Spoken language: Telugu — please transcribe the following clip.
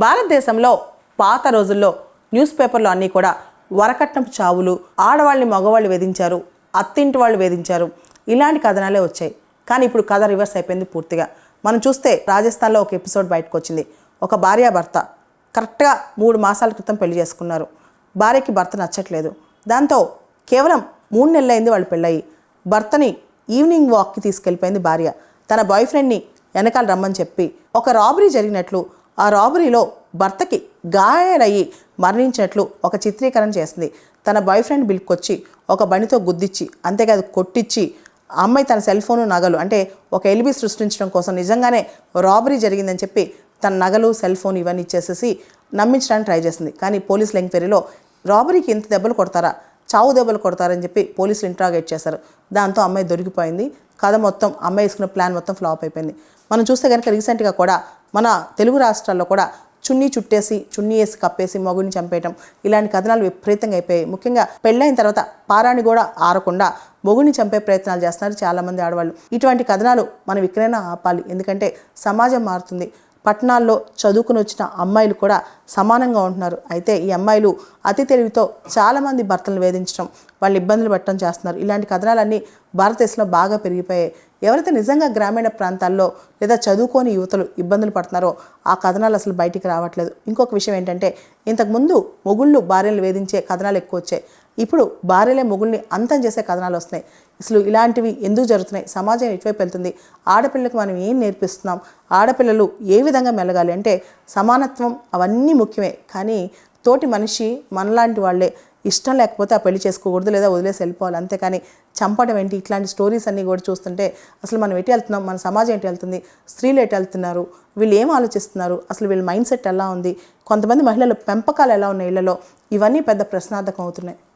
భారతదేశంలో పాత రోజుల్లో న్యూస్ పేపర్లు అన్నీ కూడా వరకట్నపు చావులు, ఆడవాళ్ళని మగవాళ్ళు వేధించారు, అత్తింటి వాళ్ళు వేధించారు, ఇలాంటి కథనాలే వచ్చాయి. కానీ ఇప్పుడు కథ రివర్స్ అయిపోయింది పూర్తిగా. మనం చూస్తే రాజస్థాన్లో ఒక ఎపిసోడ్ బయటకు వచ్చింది. ఒక భార్యాభర్త కరెక్ట్గా 3 మాసాల క్రితం పెళ్లి చేసుకున్నారు. భార్యకి భర్త నచ్చట్లేదు. దాంతో కేవలం 3 నెలలైంది వాళ్ళు పెళ్ళయి. భర్తని ఈవినింగ్ వాక్కి తీసుకెళ్ళిపోయింది భార్య. తన బాయ్ ఫ్రెండ్ని వెనకాల రమ్మని చెప్పి ఒక రాబరీ జరిగినట్లు, ఆ రాబరీలో భర్తకి గాయాలయ్యి మరణించినట్లు ఒక చిత్రీకరణ చేసింది. తన బాయ్ ఫ్రెండ్ బిల్కొచ్చి ఒక బండితో గుద్దిచ్చి, అంతేకాదు కొట్టించి, అమ్మాయి తన సెల్ ఫోను, నగలు అంటే ఒక ఎలిబి సృష్టించడం కోసం నిజంగానే రాబరీ జరిగిందని చెప్పి తన నగలు, సెల్ ఫోన్ ఇవన్నీ ఇచ్చేసేసి నమ్మించడానికి ట్రై చేసింది. కానీ పోలీసుల ఎంక్వైరీలో రాబరీకి ఇంత దెబ్బలు కొడతారా, చావు దెబ్బలు కొడతారని చెప్పి పోలీసులు ఇంట్రాగేట్ చేశారు. దాంతో అమ్మాయి దొరికిపోయింది. కథ మొత్తం, అమ్మాయి వేసుకున్న ప్లాన్ మొత్తం ఫ్లాప్ అయిపోయింది. మనం చూస్తే కనుక రీసెంట్గా కూడా మన తెలుగు రాష్ట్రాల్లో కూడా చున్నీ చుట్టేసి, చున్నీ వేసి కప్పేసి మొగుడిని చంపేయటం, ఇలాంటి కథనాలు విపరీతంగా అయిపోయాయి. ముఖ్యంగా పెళ్ళైన తర్వాత పారాని కూడా ఆరకుండా మొగుడిని చంపే ప్రయత్నాలు చేస్తున్నారు చాలామంది ఆడవాళ్ళు. ఇటువంటి కథనాలు మనం ఇక్కడైనా ఆపాలి. ఎందుకంటే సమాజం మారుతుంది. పట్టణాల్లో చదువుకుని వచ్చిన అమ్మాయిలు కూడా సమానంగా ఉంటున్నారు. అయితే ఈ అమ్మాయిలు అతి తెలివితో చాలామంది భర్తలను వేధించడం, వాళ్ళు ఇబ్బందులు పెట్టడం చేస్తున్నారు. ఇలాంటి కథనాలన్నీ భారతదేశంలో బాగా పెరిగిపోయాయి. ఎవరైతే నిజంగా గ్రామీణ ప్రాంతాల్లో లేదా చదువుకోని యువతలు ఇబ్బందులు పడుతున్నారో ఆ కథనాలు అసలు బయటికి రావట్లేదు. ఇంకొక విషయం ఏంటంటే, ఇంతకుముందు మొగుళ్ళు భార్యలు వేధించే కథనాలు ఎక్కువ వచ్చాయి. ఇప్పుడు భార్యలే మొగుల్ని అంతం చేసే కథనాలు వస్తున్నాయి. అసలు ఇలాంటివి ఎందుకు జరుగుతున్నాయి? సమాజం ఎటువైపు వెళ్తుంది? ఆడపిల్లలకు మనం ఏం నేర్పిస్తున్నాం? ఆడపిల్లలు ఏ విధంగా మెలగాలి అంటే సమానత్వం, అవన్నీ ముఖ్యమే. కానీ తోటి మనిషి మనలాంటి వాళ్ళే, ఇష్టం లేకపోతే ఆ పెళ్లి చేసుకోకూడదు లేదా వదిలేసి వెళ్ళిపోవాలి. అంతేకాని చంపడం ఏంటి? ఇట్లాంటి స్టోరీస్ అన్నీ కూడా చూస్తుంటే అసలు మనం ఎటు వెళ్తున్నాం? మన సమాజం ఎటు వెళ్తుంది? స్త్రీలు ఎటు వెళ్తున్నారు? వీళ్ళు ఏం ఆలోచిస్తున్నారు? అసలు వీళ్ళ మైండ్ సెట్ ఎలా ఉంది? కొంతమంది మహిళల పెంపకాలు ఎలా ఉన్నాయి ఇళ్లలో? ఇవన్నీ పెద్ద ప్రశ్నార్థకం అవుతున్నాయి.